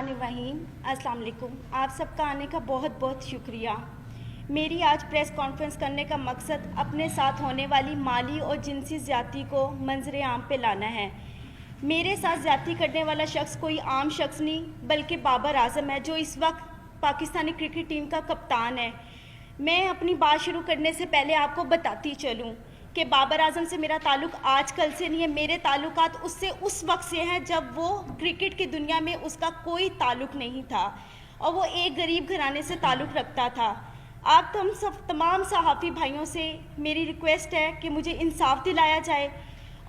बिस्मिल्लाहिर्रहमानिर्रहीम। अस्सलाम वालेकुम। आप सबका आने का बहुत बहुत शुक्रिया। मेरी आज प्रेस कॉन्फ्रेंस करने का मकसद अपने साथ होने वाली माली और जिनसी ज़्यादती को मंजर आम पे लाना है। मेरे साथ ज़्यादती करने वाला शख्स कोई आम शख्स नहीं बल्कि बाबर आज़म है, जो इस वक्त पाकिस्तानी क्रिकेट टीम का कप्तान है। मैं अपनी बात शुरू करने से पहले आपको बताती चलूँ कि बाबर आज़म से मेरा ताल्लुक़ आज कल से नहीं है। मेरे ताल्लुकात उससे उस वक्त से हैं जब वो क्रिकेट की दुनिया में उसका कोई ताल्लुक़ नहीं था और वो एक गरीब घराने से ताल्लुक़ रखता था। आप तमाम सहाफ़ी भाइयों से मेरी रिक्वेस्ट है कि मुझे इंसाफ दिलाया जाए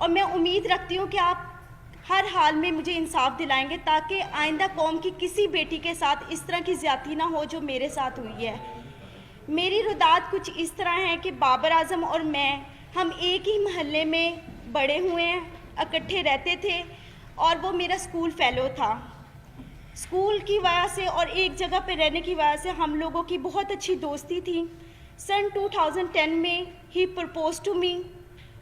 और मैं उम्मीद रखती हूँ कि आप हर हाल में मुझे इंसाफ दिलाएंगे ताकि आइंदा कौम की किसी बेटी के साथ इस तरह की ज़्यादती ना हो जो मेरे साथ हुई है। मेरी रुदात कुछ इस तरह है कि बाबर आज़म और हम एक ही महल्ले में बड़े हुए हैं, इकट्ठे रहते थे और वो मेरा स्कूल फेलो था। स्कूल की वजह से और एक जगह पे रहने की वजह से हम लोगों की बहुत अच्छी दोस्ती थी। सन 2010 में ही प्रपोज टू मी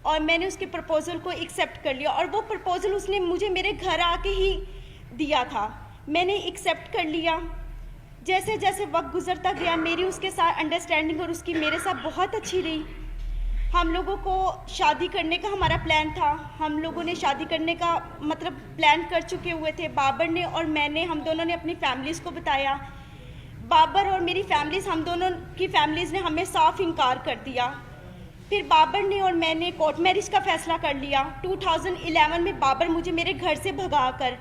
और मैंने उसके प्रपोज़ल को एक्सेप्ट कर लिया और वो प्रपोज़ल उसने मुझे मेरे घर आके ही दिया था। मैंने एक्सेप्ट कर लिया। जैसे जैसे वक्त गुजरता गया मेरी उसके साथ अंडरस्टैंडिंग और उसकी मेरे साथ बहुत अच्छी रही। हम लोगों को शादी करने का हमारा प्लान था। हम लोगों ने शादी करने का प्लान कर चुके हुए थे। बाबर ने और मैंने, हम दोनों ने अपनी फैमिलीज़ को बताया। बाबर और मेरी फैमिलीज़, हम दोनों की फैमिलीज़ ने हमें साफ इनकार कर दिया। फिर बाबर ने और मैंने कोर्ट मैरिज का फ़ैसला कर लिया। 2011 में बाबर मुझे मेरे घर से भगाकर,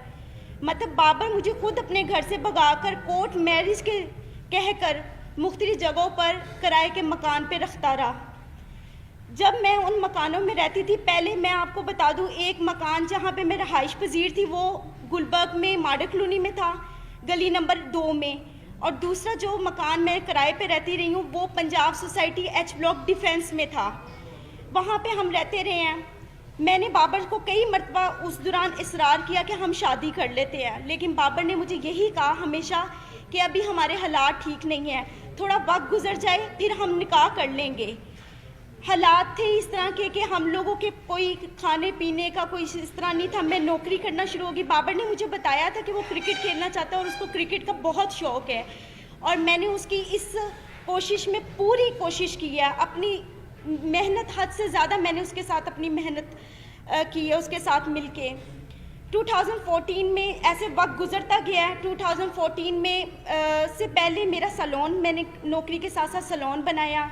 बाबर मुझे खुद अपने घर से भगाकर कोर्ट मैरिज के कहकर मुख्तलिफ जगहों पर किराए के मकान पे रखता रहा। जब मैं उन मकानों में रहती थी, पहले मैं आपको बता दूं, एक मकान जहाँ पे मैं रहाइश पजीर थी वो गुलबर्ग में माडा कॉलोनी में था, गली नंबर 2 में, और दूसरा जो मकान मैं किराए पे रहती रही हूँ वो Punjab society H block defence में था। वहाँ पे हम रहते रहे हैं। मैंने बाबर को कई मरतबा उस दौरान इसरार किया कि हम शादी कर लेते हैं, लेकिन बाबर ने मुझे यही कहा हमेशा कि अभी हमारे हालात ठीक नहीं है, थोड़ा वक्त गुजर जाए फिर हम निकाह कर लेंगे। हालात थे इस तरह के कि हम लोगों के कोई खाने पीने का कोई इस तरह नहीं था। मैं नौकरी करना शुरू होगी। बाबर ने मुझे बताया था कि वो क्रिकेट खेलना चाहता है और उसको क्रिकेट का बहुत शौक़ है और मैंने उसकी इस कोशिश में पूरी कोशिश की है। अपनी मेहनत हद से ज़्यादा मैंने उसके साथ अपनी मेहनत की है, उसके साथ मिलके। 2014 में ऐसे वक्त गुजरता गया है। 2014 में से पहले मेरा सैलून, मैंने नौकरी के साथ साथ सैलून बनाया।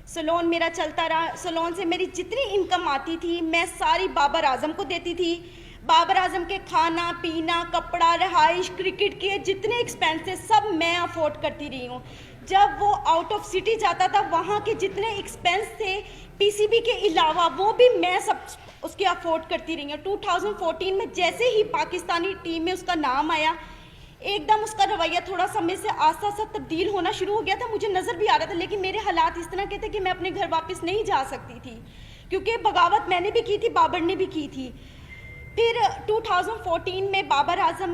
सैलून मेरा चलता रहा। सैलून से मेरी जितनी इनकम आती थी मैं सारी बाबर आज़म को देती थी। बाबर आज़म के खाना पीना, कपड़ा, रहाइश, क्रिकेट के जितने एक्सपेंसेस सब मैं अफोर्ड करती रही हूँ। जब वो आउट ऑफ सिटी जाता था वहाँ के जितने एक्सपेंस थे पीसीबी के अलावा वो भी मैं सब उसके अफोर्ड करती रही हूँ। 2014 में जैसे ही पाकिस्तानी टीम में उसका नाम आया, एकदम उसका रवैया थोड़ा समय से आस्ता आस्ता तब्दील होना शुरू हो गया था। मुझे नज़र भी आ रहा था, लेकिन मेरे हालात इस तरह के थे कि मैं अपने घर वापस नहीं जा सकती थी क्योंकि बगावत मैंने भी की थी, बाबर ने भी की थी। फिर 2014 में बाबर आज़म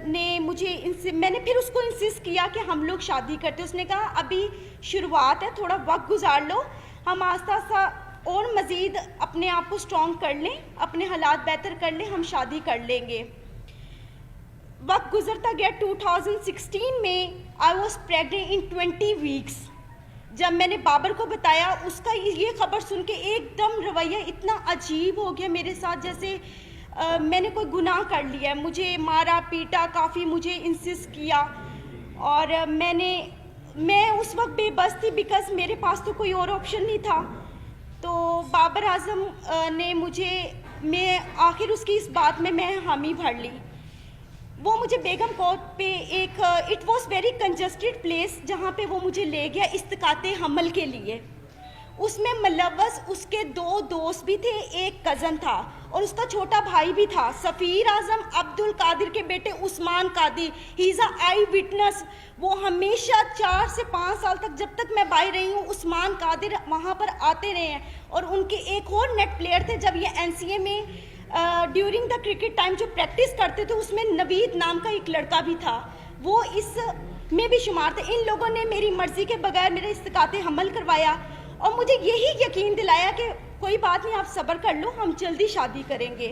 ने मैंने फिर उसको इंसिस्ट किया कि हम लोग शादी करते। उसने कहा अभी शुरुआत है, थोड़ा वक्त गुजार लो, हम आस्ता आस्ता और मज़ीद अपने आप को स्ट्रॉन्ग कर लें, अपने हालात बेहतर कर लें, हम शादी कर लेंगे। वक्त गुजरता गया। 2016 में I was pregnant in 20 weeks. जब मैंने बाबर को बताया, उसका ये खबर सुन के एकदम रवैया इतना अजीब हो गया मेरे साथ, जैसे मैंने कोई गुनाह कर लिया है। मुझे मारा पीटा, काफ़ी मुझे इंसिस्ट किया और मैं उस वक्त बेबस थी बिकॉज मेरे पास तो कोई और ऑप्शन नहीं था। तो बाबर आज़म ने मैं आखिर उसकी इस बात में मैं हामी भर ली। वो मुझे बेगम कोर्ट पे एक it was very congested place जहाँ पे वो मुझे ले गया इस्तिकाते हमल के लिए। उसमें मुलव्वस उसके 2 दोस्त भी थे, एक कज़न था और उसका छोटा भाई भी था, सफ़ीर आज़म, अब्दुल कादिर के बेटे Usman Qadir. He is a eyewitness. वो हमेशा 4 से 5 साल तक, जब तक मैं बाहर रही हूँ, उस्मान कादिर वहाँ पर आते रहे हैं। और उनके एक और नेट प्लेयर थे, जब ये NCA में ड्यूरिंग द क्रिकेट टाइम जो प्रैक्टिस करते थे उसमें नवीद नाम का एक लड़का भी था, वो इस में भी शुमार थे। इन लोगों ने मेरी मर्ज़ी के बगैर मेरे इस्तिकाते हमल करवाया और मुझे यही यकीन दिलाया कि कोई बात नहीं, आप सब्र कर लो, हम जल्दी शादी करेंगे।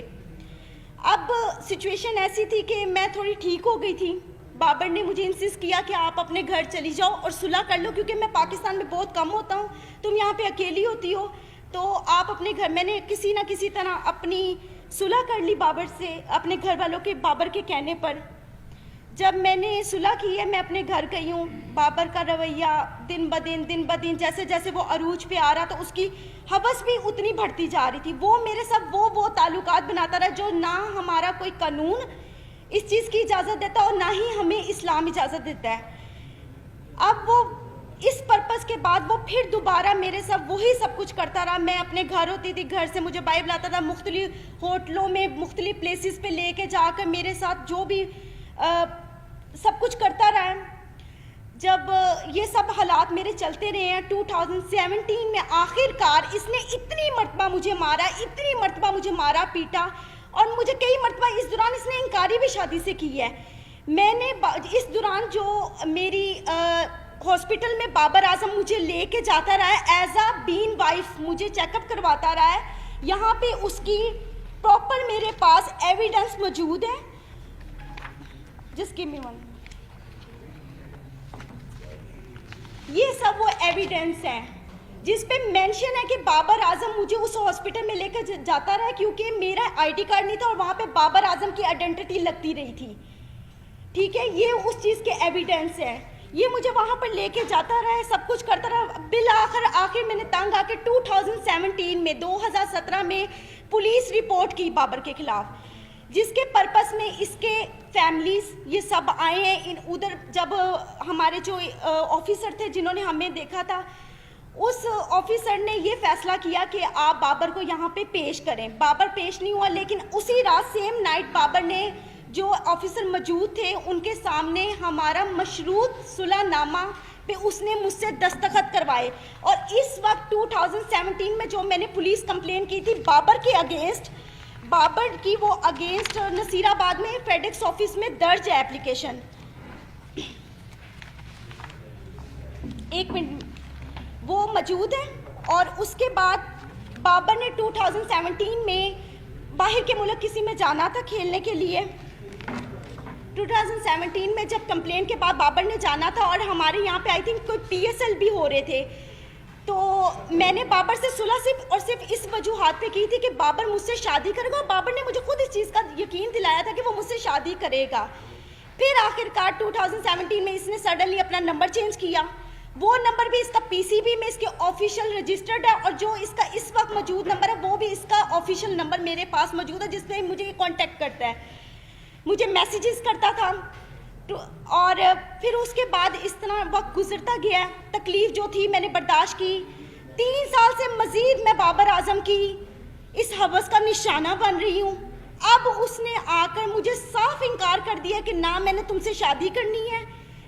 अब सिचुएशन ऐसी थी कि मैं थोड़ी ठीक हो गई थी, بابر نے مجھے انسسٹ کیا کہ آپ اپنے گھر چلی جاؤ اور صلح کر لو، کیونکہ میں پاکستان میں بہت کم ہوتا ہوں، تم یہاں پہ اکیلی ہوتی ہو، تو آپ اپنے گھر. میں نے کسی نہ کسی طرح اپنی صلح کر لی بابر سے، اپنے گھر والوں کے، بابر کے کہنے پر. جب میں نے صلح کی ہے، میں اپنے گھر گئی ہوں. بابر کا رویہ دن بدن جیسے جیسے وہ عروج پہ آ رہا تو اس کی ہوس بھی اتنی بڑھتی جا رہی تھی. وہ میرے ساتھ وہ تعلقات بناتا رہا جو نہ ہمارا کوئی قانون اس چیز کی اجازت دیتا اور نہ ہی ہمیں اسلام اجازت دیتا ہے. اب وہ اس پرپس کے بعد وہ پھر دوبارہ میرے ساتھ وہی سب کچھ کرتا رہا. میں اپنے گھر ہوتی تھی، گھر سے مجھے بائبل لاتا تھا، مختلف ہوٹلوں میں مختلف پلیسز پہ لے کے جا کر میرے ساتھ جو بھی سب کچھ کرتا رہا ہے. جب یہ سب حالات میرے چلتے رہے ہیں 2017 میں آخر کار اس نے اتنی مرتبہ مجھے مارا پیٹا، اور مجھے کئی مرتبہ اس دوران اس نے انکاری بھی شادی سے کی ہے. میں نے اس دوران جو میری ہاسپٹل میں بابر اعظم مجھے لے کے جاتا رہا ہے ایز اے بین وائف، مجھے چیک اپ کرواتا رہا ہے. یہاں پہ اس کی پراپر میرے پاس ایویڈنس موجود ہے. جس کی یہ سب وہ ایویڈنس ہیں جس پہ مینشن ہے کہ بابر اعظم مجھے اس ہاسپٹل میں لے کر جاتا رہا کیونکہ میرا آئی ڈی کارڈ نہیں تھا اور وہاں پہ بابر اعظم کی آئیڈینٹی لگتی رہی تھی. ٹھیک ہے، یہ اس چیز کے ایویڈنس ہے. یہ مجھے وہاں پر لے کے جاتا رہا ہے، سب کچھ کرتا رہا. بالآخر میں نے تنگ آ کے 2017 میں پولیس رپورٹ کی بابر کے خلاف، جس کے پرپس میں اس کے فیملیز یہ سب آئے ہیں. ادھر جب ہمارے جو آفیسر تھے جنہوں نے ہمیں دیکھا تھا، اس آفیسر نے یہ فیصلہ کیا کہ آپ بابر کو یہاں پہ پیش کریں. بابر پیش نہیں ہوا، لیکن اسی رات سیم نائٹ بابر نے، جو آفیسر موجود تھے ان کے سامنے، ہمارا مشروط صلح نامہ پہ اس نے مجھ سے دستخط کروائے. اور اس وقت 2017 میں جو میں نے پولیس کمپلین کی تھی بابر کے اگینسٹ، بابر کی وہ اگینسٹ نصیر آباد میں فیڈیکس آفس میں درج ہے اپلیکیشن. ایک منٹ، وہ موجود ہے. اور اس کے بعد بابر نے 2017 میں باہر کے ملک کسی میں جانا تھا کھیلنے کے لیے. 2017 میں جب کمپلین کے بعد بابر نے جانا تھا اور ہمارے یہاں پہ آئی تھنک کوئی PSL بھی ہو رہے تھے، تو میں نے بابر سے صلح صرف اس وجوہات پہ کی تھی کہ بابر مجھ سے شادی کرے گا، اور بابر نے مجھے خود اس چیز کا یقین دلایا تھا کہ وہ مجھ سے شادی کرے گا. پھر آخر کار 2017 میں اس نے سڈنلی اپنا نمبر چینج کیا. وہ نمبر بھی اس کا PCB میں اس کے آفیشیل رجسٹرڈ ہے، اور جو اس کا اس وقت موجود نمبر ہے وہ بھی اس کا آفیشیل نمبر میرے پاس موجود ہے، جس پہ مجھے کانٹیکٹ کرتا ہے، مجھے میسیجز کرتا تھا. اور پھر اس کے بعد اس طرح وقت گزرتا گیا. تکلیف جو تھی میں نے برداشت کی. 3 سال سے مزید میں بابر اعظم کی اس ہوس کا نشانہ بن رہی ہوں. اب اس نے آ کر مجھے صاف انکار کر دیا کہ نہ میں نے تم سے شادی کرنی ہے،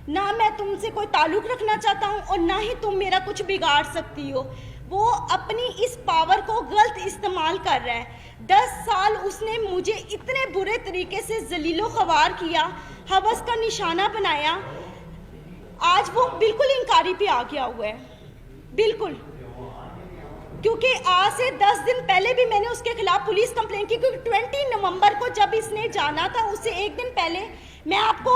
نہ میں تم سے کوئی تعلق رکھنا چاہتا ہوں، اور نہ ہی تم میرا کچھ بگاڑ سکتی ہو. وہ اپنی اس پاور کو غلط استعمال کر رہا ہے. 10 سال اس نے مجھے اتنے برے طریقے سے ذلیل و خوار کیا، ہوس کا نشانہ بنایا. آج وہ بالکل انکاری پہ آ گیا ہوا ہے، بالکل. کیونکہ آج سے 10 دن پہلے بھی میں نے اس کے خلاف پولیس کمپلین کی، کیونکہ 20 نومبر کو جب اس نے جانا تھا اس سے 1 دن پہلے، میں آپ کو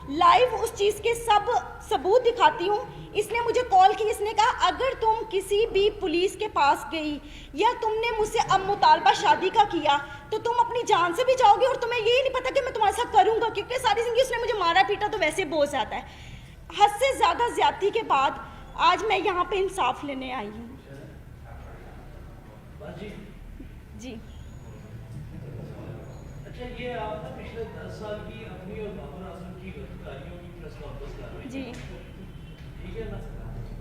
لائیو اس چیز کے سب ثبوت دکھاتی ہوں. اس نے مجھے کال کی، اس نے کہا اگر تم کسی بھی پولیس کے پاس گئی یا تم نے مجھ سے اب مطالبہ شادی کا کیا تو تم اپنی جان سے بھی جاؤ گے، اور تمہیں یہ نہیں پتا کہ میں تمہارے ساتھ کروں گا، کیونکہ ساری زندگی اس نے مجھے مارا پیٹا تو ویسے بہت زیادہ ہے. حد سے زیادہ زیادتی کے بعد آج میں یہاں پہ انصاف لینے آئی ہوں. جی اچھا، یہ آپ نے پچھلے 10 سال کی اپنی اور بابر اعظم کی غلطیوں کی پریس کانفرنس کر رہی ہیں. جی ٹھیک ہے نا،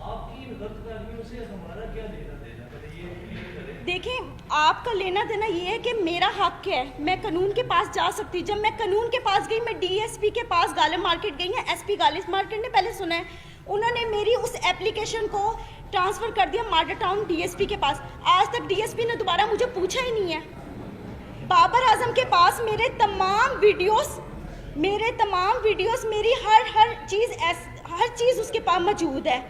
آپ کی ان غلطیوں سے ہمارا کیا لینا دینا؟ پہلے یہ کلیئر کریں. دیکھیں، آپ کا لینا دینا یہ ہے کہ میرا حق ہے، میں قانون کے پاس جا سکتی. جب میں قانون کے پاس گئی، میں DSP کے پاس غالب مارکیٹ گئی ہیں. SP غالب مارکیٹ نے پہلے سنا ہے، انہوں نے میری اس ایپلیکیشن کو ٹرانسفر کر دیا مارڈر ٹاؤن DSP کے پاس. آج تک DSP نے دوبارہ مجھے پوچھا ہی نہیں ہے. بابر اعظم کے پاس میرے تمام ویڈیوز، میری ہر چیز اس کے پاس موجود ہے،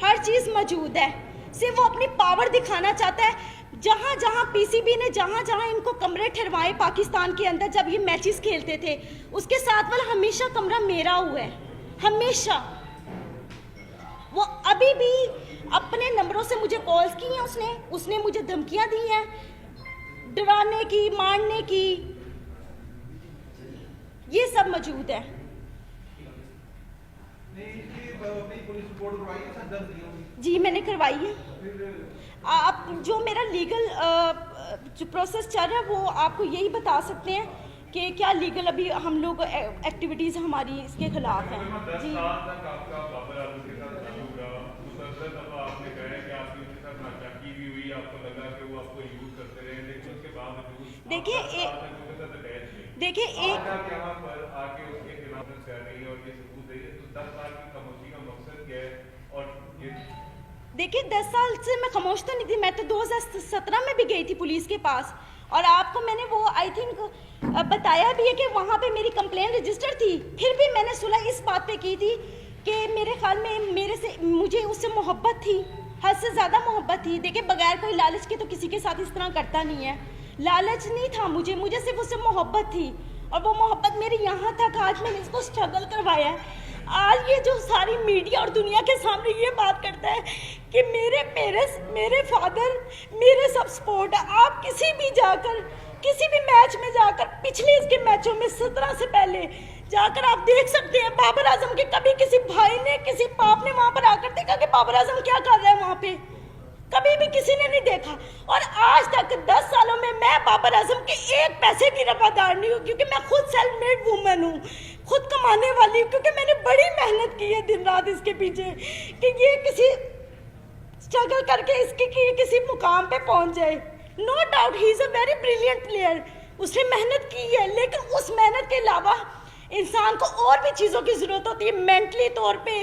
ہر چیز موجود ہے. صرف وہ اپنی پاور دکھانا چاہتا ہے. जहाँ जहाँ पीसीबी ने जहाँ जहाँ इनको कमरे ठहरवाए पाकिस्तान के अंदर जब ये मैचेस खेलते थे, उसके साथ वाला हमेशा कमरा मेरा हुआ है, हमेशा। वो अभी भी अपने नंबरों से मुझे कॉल्स की हैं, उसने मुझे धमकियां दी हैं, डराने की, मारने की, ये सब मौजूद है। जी मैंने करवाई है। आप जो मेरा लीगल जो प्रोसेस चल रहा है वो आपको यही बता सकते हैं कि क्या लीगल अभी हम लोग एक्टिविटीज़ हमारी इसके खिलाफ हैं। जी देखिए देखिए 10 साल से मैं खामोश तो नहीं थी, मैं तो 2017 में भी गई थी पुलिस के पास, और आपको मैंने वो आई थिंक बताया भी है कि वहाँ पे मेरी कंप्लेंट रजिस्टर थी। फिर भी मैंने सुलह इस बात पे की थी कि मेरे ख्याल में मुझे उससे मोहब्बत थी, हद से ज़्यादा मोहब्बत थी। देखिए बगैर कोई लालच के तो किसी के साथ इस तरह करता नहीं है, लालच नहीं था मुझे सिर्फ उससे मोहब्बत थी, और वो मोहब्बत मेरी यहाँ तक आज मैंने इसको स्ट्रगल करवाया है। आज ये जो सारी मीडिया और दुनिया के सामने ये बात करता है कि मेरे पेरेंट्स, मेरे फादर, मेरे सब सपोर्ट है। आप किसी भी मैच में जाकर, पिछले इसके मैचों में 17 से पहले जाकर आप देख सकते हैं, बाबर आजम के कभी किसी भाई ने, किसी बाप ने वहाँ पर आकर देखा कि बाबर आजम क्या कर रहा है वहाँ पे? कभी भी किसी ने नहीं देखा। और आज तक 10 सालों में मैं बाबर आजम के एक पैसे की रवादार नहीं हूँ, क्योंकि मैं खुद सेल्फ मेड वूमेन हूँ, खुद कमाने वाली हूँ, क्योंकि मैंने बड़ी मेहनत की है दिन रात इसके पीछे कि ये किसी स्ट्रगल करके इसकी किसी मुकाम पे पहुंच जाए। No doubt he is a very brilliant player, उसने मेहनत की है, लेकिन उस मेहनत के अलावा इंसान को और भी चीज़ों की ज़रूरत होती है, मेंटली तौर पे,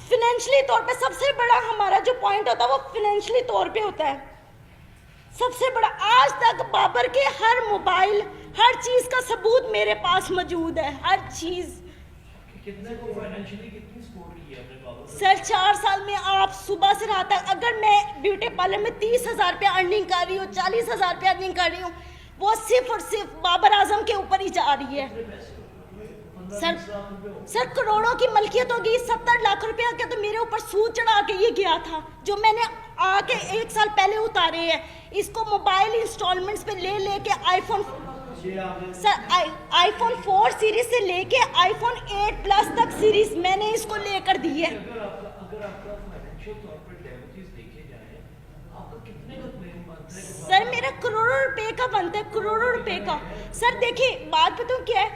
फिनेंशली तौर पे। सबसे बड़ा हमारा जो पॉइंट होता है वो फिनेंशली तौर पे होता है सबसे बड़ा। आज तक बाबर के हर मोबाइल, हर चीज़ का सबूत मेरे पास मौजूद है, हर चीज़। कितने को फाइनेंशियली कितनी सपोर्ट की है आपने बाबर? सर 4 साल में आप सुबह से रात तक, अगर मैं ब्यूटी पार्लर में 30,000 रुपया अर्निंग कर रही हूँ, 40,000 रुपया अर्निंग कर रही हूँ, वो सिर्फ और सिर्फ बाबर आजम के ऊपर ही जा रही है। सर करोड़ों की मलकियत होगी, 70 लाख रुपया का तो मेरे ऊपर सूद चढ़ा के ये गया था, जो मैंने आके 1 साल पहले उतारे हैं। इसको मोबाइल इंस्टॉलमेंट्स पे ले के आईफोन 4 सीरीज से लेके आईफोन 8 प्लस तक सीरीज मैंने इसको लेकर दी है। अगर आपका फाइनेंशियल तौर पर डैमेजेस देखे जाए, आपका कितने का क्लेम बनता है? सर मेरा करोड़ों रुपए का बनता है, करोड़ों रुपए का। सर देखिए बात बताऊं क्या है,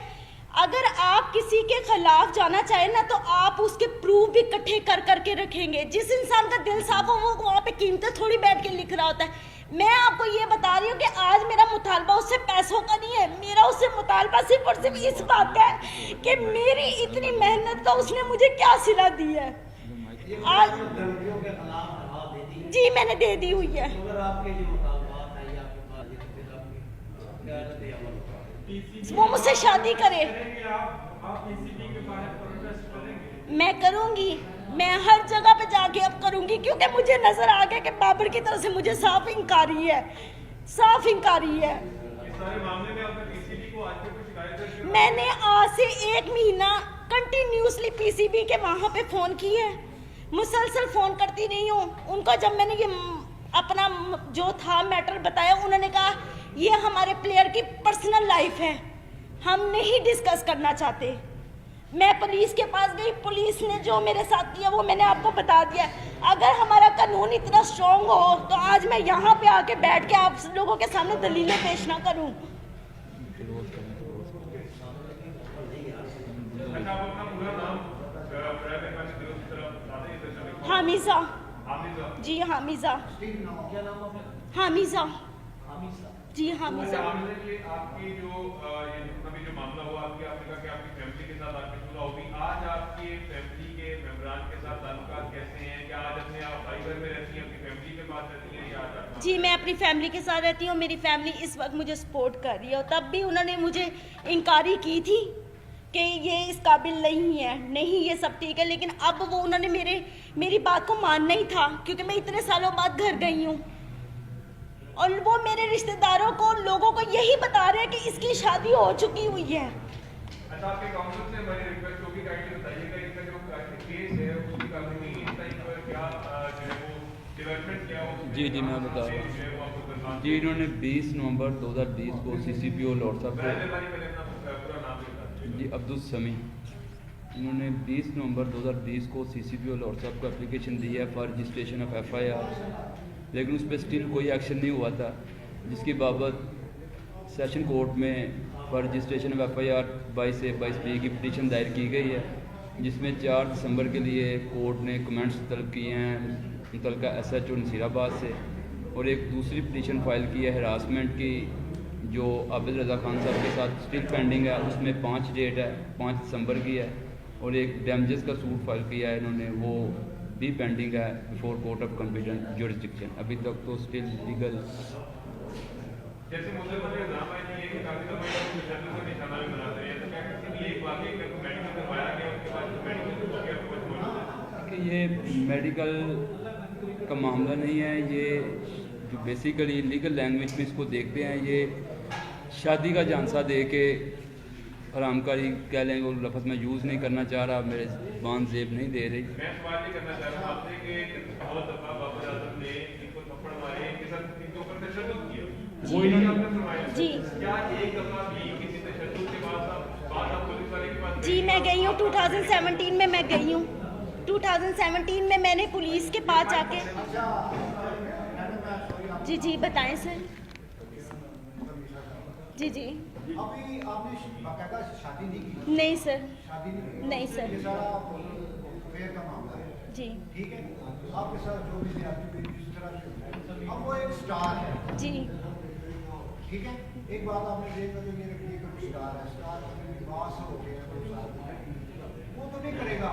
अगर आप किसी के खिलाफ जाना चाहें ना, तो आप उसके प्रूफ भी इकट्ठे कर करके रखेंगे। जिस इंसान का दिल साफ हो वो वहाँ पे कीमतें थोड़ी बैठ के लिख रहा होता है। मैं आपको ये बता रही हूँ कि आज मेरा मुतालबा उससे पैसों का नहीं है, मेरा उससे मुतालबा सिर्फ और सिर्फ इस बात का है कि मेरी इतनी मेहनत का उसने मुझे क्या सिला दी है। आज जी मैंने दे दी हुई है। वो मुझसे शादी करे, मैं करूंगी, मैं हर जगह पे जाके अब करूंगी, क्योंकि मुझे नजर आ गया कि बाबर की तरफ से मुझे साफ इंकारी है, साफ इंकारी है। मैंने आज से 1 महीना कंटिन्यूसली पीसीबी के वहाँ पे फ़ोन किए है, मुसलसल फ़ोन करती रही हूँ उनको। जब मैंने ये अपना जो था मैटर बताया, उन्होंने कहा ये हमारे प्लेयर की पर्सनल लाइफ है, हम नहीं डिस्कस करना चाहते। मैं पुलिस के पास गई, पुलिस ने जो मेरे साथ किया वो मैंने आपको बता दिया। अगर हमारा कानून इतना स्ट्रॉन्ग हो तो आज मैं यहाँ पे आके बैठ के आप लोगों के सामने दलीलें पेश ना करूँ। हामिजा जी, हामिजा हामिजा जी, हामिजा। आपकी जो अभी जो मामला हुआ, आपने कहा कि आपकी फैमिली के साथ आपकी सुलह होगी। आज आपके फैमिली के मेंबरान के साथ ताल्लुकात कैसे हैं? क्या आज अपने आप भाई घर में रहती हैं, अपनी फैमिली के पास रहती हैं, या आज? जी मैं अपनी फैमिली के साथ रहती हूँ, मेरी फैमिली इस वक्त मुझे सपोर्ट कर रही है। और तब भी उन्होंने मुझे इनकारी की थी कि ये इस काबिल नहीं है, नहीं ये सब ठीक है, लेकिन अब वो उन्होंने मेरी बात को मानना ही था, क्योंकि मैं इतने सालों बाद घर गई हूँ और वो मेरे रिश्तेदारों को, लोगों को यही बता रहे हैं कि इसकी शादी हो चुकी हुई है। अच्छा, आपके काउंसिल से हमारी रिक्वेस्ट होगी कि काइंडली बताइएगा इसका जो केस है उसकी कानूनी टाइप पर क्या जो है वो डेवलपमेंट क्या हो। जी जी मैं बता रहा हूँ जी। इन्होंने 20 नवंबर 2020 को CCPO लॉर्ड साहब को जी अब्दुल समी, इन्होंने 20 नवंबर 2020 को CCPO लॉर्ड साहब को एप्लीकेशन दी है फॉर रजिस्ट्रेशन ऑफ FIR, लेकिन उस पर स्टिल कोई एक्शन नहीं हुआ था, जिसकी बाबत सेशन कोर्ट में फॉर रजिस्ट्रेशन ऑफ FIR 22 से 22B की पिटीशन दायर की गई है, जिसमें 4 दिसंबर के लिए कोर्ट ने कमेंट्स तलब किए हैं मुतलका SHO नसीराबाद से, और एक दूसरी पिटीशन फाइल की है हरासमेंट की जो आबिद रज़ा खान साहब के साथ स्टिल पेंडिंग है, उसमें 5 डेट है, 5 दिसंबर की है, और एक डैमेजेस का सूट फाइल किया है इन्होंने, वो भी पेंडिंग है before court of competent jurisdiction. अभी तक तो स्टिल लीगल जैसे मुझे बता नाम है कि एक काफी दफा ये तशद्दुद का निशाना भी बनाते हैं, तो क्या किसी भी एक वाकई में मेडिकल करवाया गया उसके बाद मेडिकल हो गया कुछ मौजूद है? ये मेडिकल का मामला नहीं है, ये जो बेसिकली लीगल लैंग्वेज में इसको देखते हैं, ये शादी का झांसा दे के हरामकारी कह लें, वो लफ्ज़ मैं यूज़ नहीं करना चाह रहा, मेरे ज़बान ज़ेब नहीं दे रही। मैं सवाल ये करना चाह रहा हूँ आपसे कि बहुत दफा बाबर आजम ने इनको थप्पड़ मारे, इनके साथ इनके ऊपर तशद्दुद किया, वो इन्होंने आपने फरमाया जी। क्या एक दफा भी किसी तशद्दुद के बाद आप पुलिस वाले के पास जी मैं गई हूँ 2017 में, मैं गई हूँ 2017 में मैंने पुलिस के पास जाके। जी जी बताएं सर। जी जी अभी आपने बाकायदा शादी नहीं की? नहीं सर। शादी नहीं की? नहीं सर। ये सारा अफेयर का मामला है, जी ठीक है? आपके साथ जो भी ज्यादती हुई जिस तरह से, अब वो एक स्टार है, जी ठीक है? एक बात आपने देखा कि ये कोई स्टार है, स्टार का विवास हो गया 2 साल, वो तो नहीं करेगा।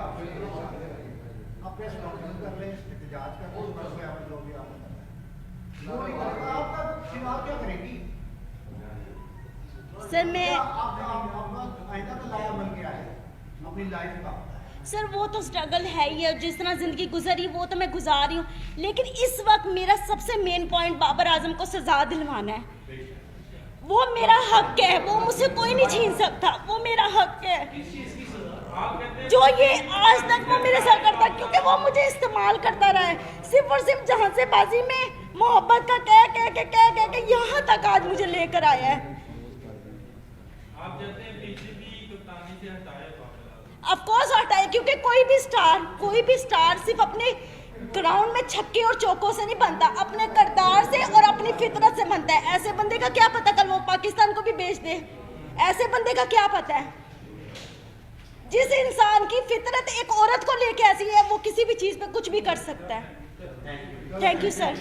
आप प्रेस कॉन्फ्रेंस कर रहे हैं, एहतजाज कर रहे हैं, परसों आप लोग भी वो नहीं करेगा, आपका चुनाव क्या करेगी? सर मैं आपका आइंदा का लाया बन गया है अपनी लाइफ का। सर वो तो स्ट्रगल है ही है, जिस तरह ज़िंदगी गुजरी वो तो मैं गुजार रही हूँ, लेकिन इस वक्त मेरा सबसे मेन पॉइंट बाबर आजम को सज़ा दिलवाना है। वो मेरा हक है, वो मुझसे कोई नहीं छीन सकता, वो मेरा हक है। जो ये आज तक वो मेरे साथ करता, क्योंकि वो मुझे इस्तेमाल करता रहा है, सिर्फ और सिर्फ जहाँ से बाजी में मोहब्बत का कह यहाँ तक आज मुझे लेकर आया है। आप जानते हैं बीजेपी कप्तानी से हटाया बाबर ऑफ कोर्स हटाए, क्योंकि कोई भी स्टार सिर्फ अपने ग्राउंड में छक्के और चौकों से नहीं बनता, अपने किरदार से और अपनी फितरत से बनता है। ऐसे बंदे का क्या पता कल वो पाकिस्तान को भी बेच दे, ऐसे बंदे का क्या पता है? जिस इंसान की फितरत एक औरत को लेके ऐसी है, वो किसी भी चीज़ पे कुछ भी कर सकता है। Thank you sir.